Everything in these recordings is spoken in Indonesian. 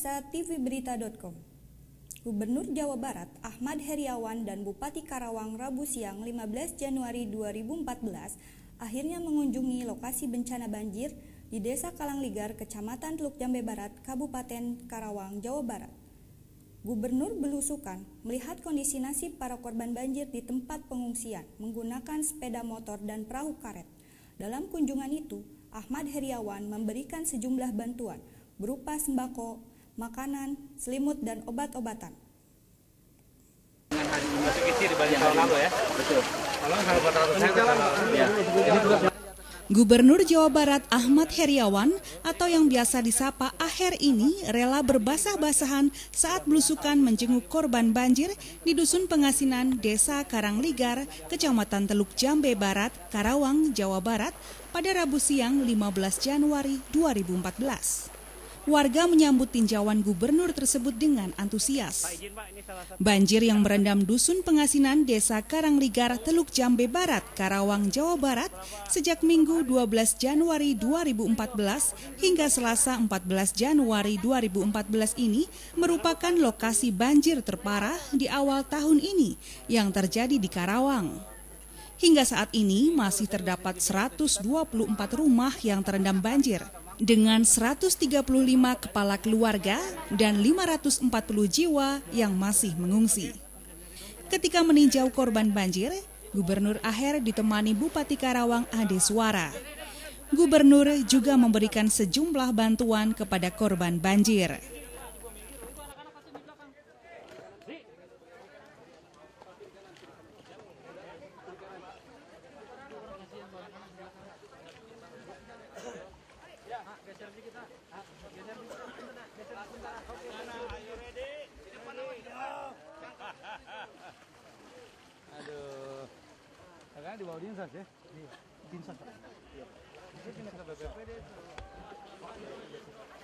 pemirsa tvberita.com. Gubernur Jawa Barat Ahmad Heriawan dan Bupati Karawang Rabu siang 15 Januari 2014 akhirnya mengunjungi lokasi bencana banjir di Desa Kalangligar, Kecamatan Teluk Jambe Barat, Kabupaten Karawang, Jawa Barat. Gubernur belusukan melihat kondisi nasib para korban banjir di tempat pengungsian menggunakan sepeda motor dan perahu karet. Dalam kunjungan itu, Ahmad Heriawan memberikan sejumlah bantuan berupa sembako, makanan, selimut, dan obat-obatan. Dengan hari masih kecil dibanding tahun lalu ya? Betul. Kalau hal 400 Gubernur Jawa Barat Ahmad Heriawan atau yang biasa disapa Aher ini rela berbasah-basahan saat belusukan menjenguk korban banjir di Dusun Pengasinan, Desa Karangligar, Kecamatan Teluk Jambe Barat, Karawang, Jawa Barat pada Rabu siang 15 Januari 2014. Warga menyambut tinjauan gubernur tersebut dengan antusias. Banjir yang merendam Dusun Pengasinan, Desa Karangligar, Teluk Jambe Barat, Karawang, Jawa Barat sejak Minggu 12 Januari 2014 hingga Selasa 14 Januari 2014 ini merupakan lokasi banjir terparah di awal tahun ini yang terjadi di Karawang. Hingga saat ini masih terdapat 124 rumah yang terendam banjir, dengan 135 kepala keluarga dan 540 jiwa yang masih mengungsi. Ketika meninjau korban banjir, Gubernur Aher ditemani Bupati Karawang Ade Suara. Gubernur juga memberikan sejumlah bantuan kepada korban banjir. Aduh, karena di bawah dinsas ya? Dinsas.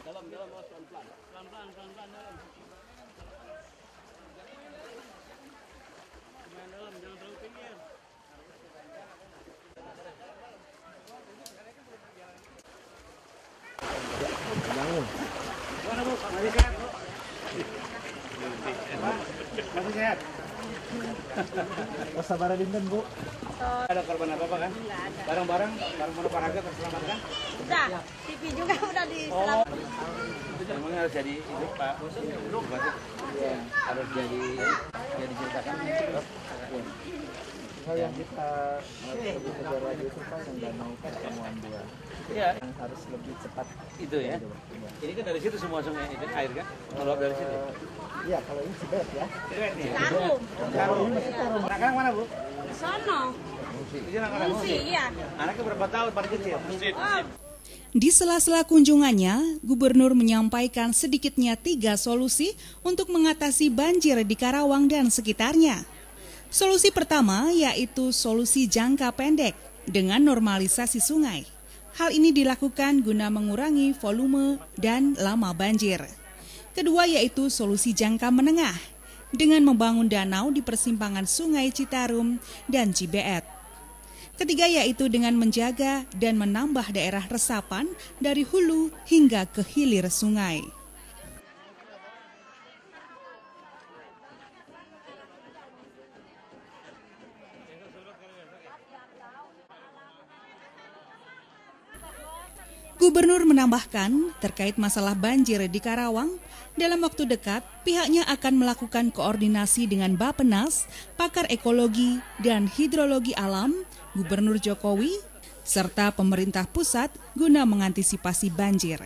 Dalam pelan-pelan. Pelan-pelan dalam. Dalam, jangan terlalu tinggi ya. Mana Bu? Masih sehat Bu? Masih sehat? Sabar dinten Bu. Ada korban apa kan? Barang-barang berharga terselamatkan? Udah, TV juga udah diselamatkan. Memang harus jadi itu Pak. Iya, harus jadi diceritakan. Hal yang kita kejar lagi itu Pak, yang danau pertemuan dua. Iya, Yang harus lebih cepat itu ya. Ini kan dari situ semua sungai itu air kan? Meluap dari situ. Iya, kalau ini Cibet ya. Cibet nih. Tarum. Anak-anak mana Bu? Sono. Ini anak-anak Fungsi, iya. Anaknya berapa tahun paling kecil? Oh, Di sela-sela kunjungannya, Gubernur menyampaikan sedikitnya 3 solusi untuk mengatasi banjir di Karawang dan sekitarnya. Solusi pertama yaitu solusi jangka pendek dengan normalisasi sungai. Hal ini dilakukan guna mengurangi volume dan lama banjir. Kedua yaitu solusi jangka menengah dengan membangun danau di persimpangan Sungai Citarum dan Cibeet. Ketiga yaitu dengan menjaga dan menambah daerah resapan dari hulu hingga ke hilir sungai. Gubernur menambahkan terkait masalah banjir di Karawang, dalam waktu dekat pihaknya akan melakukan koordinasi dengan Bappenas, pakar ekologi dan hidrologi alam, Gubernur Jokowi, serta pemerintah pusat guna mengantisipasi banjir.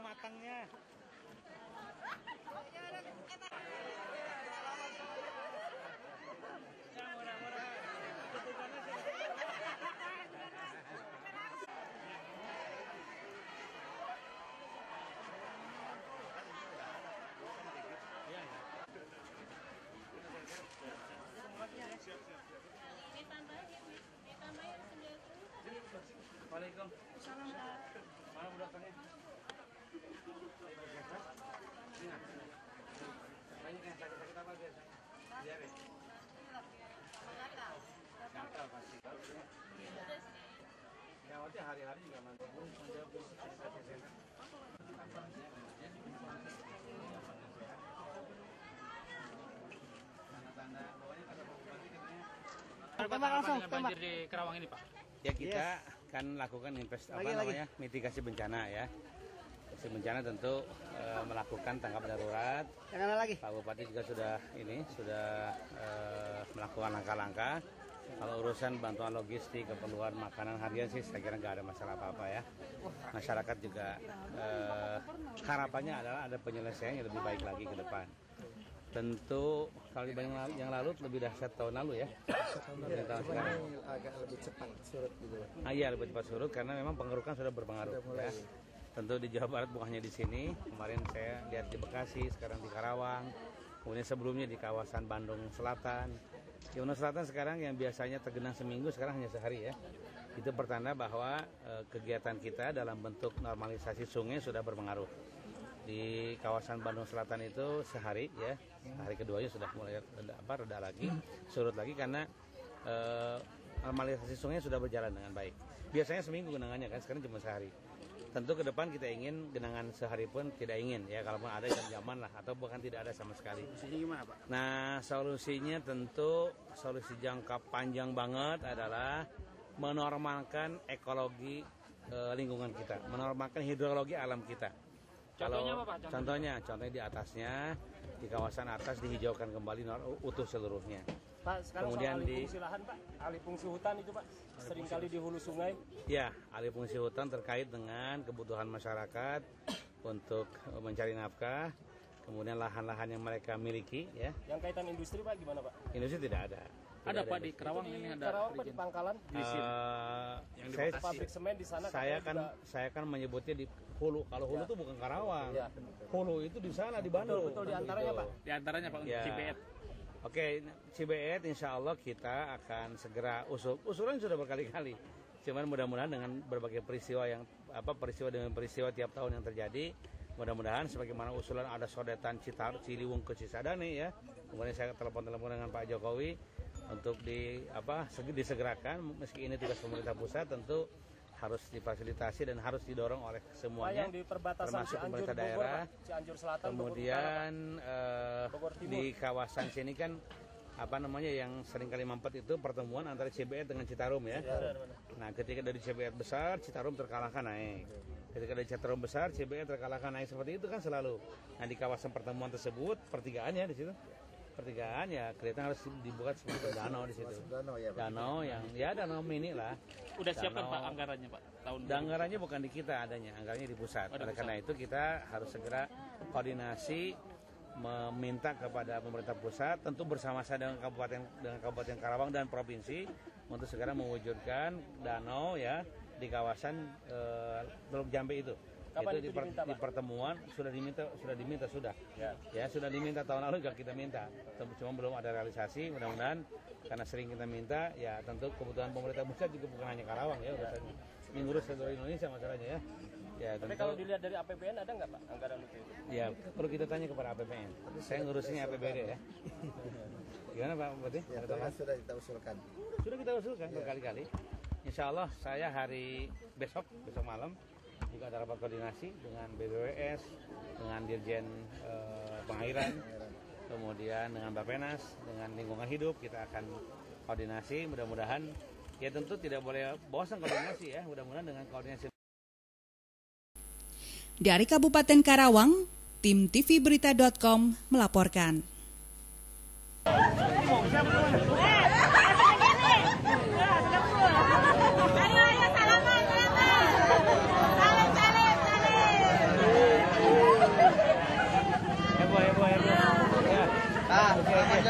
Matangnya. Waalaikumsalam. Mana bu dokternya? Banyak yang sakit-sakit apa biasa? Gatal pasti. Yang penting hari-hari juga mantap. Tembak langsung, banjir di Karawang ini, Pak. Ya kita kan lakukan mitigasi bencana ya. Mitigasi bencana tentu melakukan tanggap darurat. Pak Bupati juga sudah melakukan langkah-langkah. Kalau urusan bantuan logistik, keperluan makanan harian sih saya kira nggak ada masalah apa-apa ya. Masyarakat juga harapannya adalah ada penyelesaian yang lebih baik lagi ke depan. Tentu kalau dibanding yang lalu lebih dahsyat tahun lalu ya. Tahun sekarang agak lebih cepat surut gitu. Iya, lebih cepat surut karena memang pengerukan sudah berpengaruh ya. Tentu di Jawa Barat bukan hanya di sini. Kemarin saya lihat di Bekasi, sekarang di Karawang. Kemudian sebelumnya di kawasan Bandung Selatan. Di Bandung Selatan sekarang yang biasanya tergenang seminggu sekarang hanya sehari ya. Itu pertanda bahwa kegiatan kita dalam bentuk normalisasi sungai sudah berpengaruh. Di kawasan Bandung Selatan itu sehari ya, hari keduanya sudah mulai reda lagi, surut lagi karena normalisasi sungai sudah berjalan dengan baik. Biasanya seminggu genangannya kan, sekarang cuma sehari. Tentu ke depan kita ingin genangan sehari pun tidak ingin ya, kalaupun ada jam-jaman lah atau bahkan tidak ada sama sekali. Solusinya gimana, Pak? Nah, solusinya tentu solusi jangka panjang banget adalah menormalkan ekologi lingkungan kita, menormalkan hidrologi alam kita. Contohnya apa, Pak? Contohnya di atasnya, di kawasan atas dihijaukan kembali utuh seluruhnya. Pak, sekarang Kemudian soal alih fungsi lahan, Pak, alih fungsi hutan itu, Pak, seringkali di hulu sungai. Ya, alih fungsi hutan terkait dengan kebutuhan masyarakat untuk mencari nafkah, kemudian lahan-lahan yang mereka miliki, ya. Yang kaitan industri, Pak, gimana, Pak? Industri tidak ada. Ada, Pak, di Karawang ini ada. Karawang, Pak, di Pangkalan. Yang di Saya, Pabrik semen di sana. saya kan menyebutnya di hulu. Kalau hulu itu bukan Karawang. Ya. Hulu itu di sana di Bandung. Betul, di antaranya, Pak. Di antaranya, Pak, Ya. Cibeet. Oke, Cibeet insya Allah kita akan segera usulan sudah berkali-kali. Cuman mudah-mudahan dengan berbagai peristiwa demi peristiwa tiap tahun yang terjadi, mudah-mudahan sebagaimana usulan ada sodetan Ciliwung ke Cisadane ya. Kemudian saya telepon dengan Pak Jokowi untuk disegerakan, meski ini tugas pemerintah pusat tentu harus difasilitasi dan harus didorong oleh semuanya, yang di perbatasan termasuk Cianjur, pemerintah Bogor, daerah. Pak. Cianjur Selatan, Kemudian Bogor Timur. di kawasan sini kan yang seringkali mampet itu pertemuan antara CBR dengan Citarum ya. Nah, ketika dari CBR besar, Citarum terkalahkan naik. Ketika dari Citarum besar, CBR terkalahkan naik, seperti itu kan selalu. Nah, di kawasan pertemuan tersebut pertigaan ya di situ. Pertigaan ya kelihatan harus dibuat seperti danau di situ. Danau yang danau mini lah. Udah siapkan, Pak, anggarannya, Pak? Anggarannya bukan di kita adanya, anggarannya di pusat. Oleh karena itu kita harus segera koordinasi meminta kepada pemerintah pusat, tentu bersama-sama dengan Kabupaten Karawang dan provinsi untuk segera mewujudkan danau ya di kawasan Teluk Jambe itu. Kapan itu di pertemuan sudah diminta. Ya sudah diminta tahun lalu juga kita minta, cuma belum ada realisasi. Mudah-mudahan karena sering kita minta, ya tentu kebutuhan pemerintah pusat juga bukan hanya Karawang ya, urusannya mengurus seluruh Indonesia masalahnya ya. Ya, tapi kalau dilihat dari APBN ada nggak, Pak, anggaran itu? Ya perlu kita tanya kepada APBN. Saya ngurusinnya APBD ya. Gimana Pak Bupati? Ya, sudah kita usulkan. Sudah kita usulkan berkali-kali. Insya Allah saya besok malam juga ada rapat koordinasi dengan BBWS, dengan Dirjen Pengairan, kemudian dengan Bappenas, dengan lingkungan hidup kita akan koordinasi. Mudah-mudahan ya tentu tidak boleh bosan koordinasi ya. Mudah-mudahan dengan koordinasi. Dari Kabupaten Karawang, tim tvberita.com melaporkan.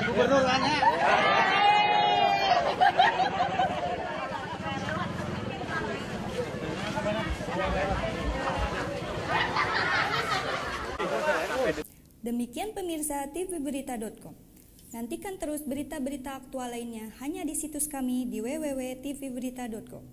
Gubernur nanya. Demikian pemirsa tvberita.com. Nantikan terus berita-berita aktual lainnya hanya di situs kami di www.tvberita.com.